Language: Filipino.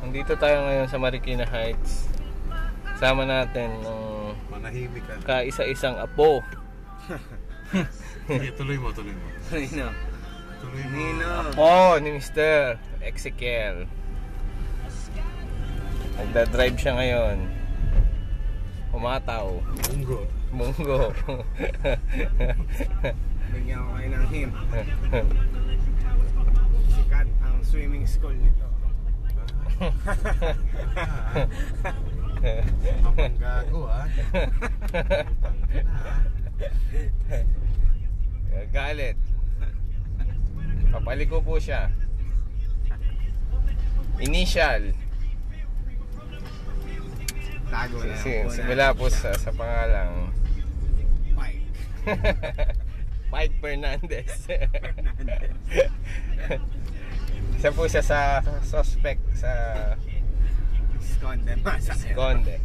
Nandito tayo ngayon sa Marikina Heights. Sama natin ng manahimik ka. Kaisa-isang apo. Sige, tuloy mo. Nino. Tuloy mo. Nino. Apo ni Mr. Ezekiel. Nagda-drive siya ngayon. Umataw. Munggo. Bigyan ko kayo ng hint. Sikat ang swimming school nito. Ang gago Galit. Papaliko po siya. Initial. Tago na. Simula po sa pangalang Pike. Pike Fernandez. Isa po siya sa suspect sa Esconde. Esconde.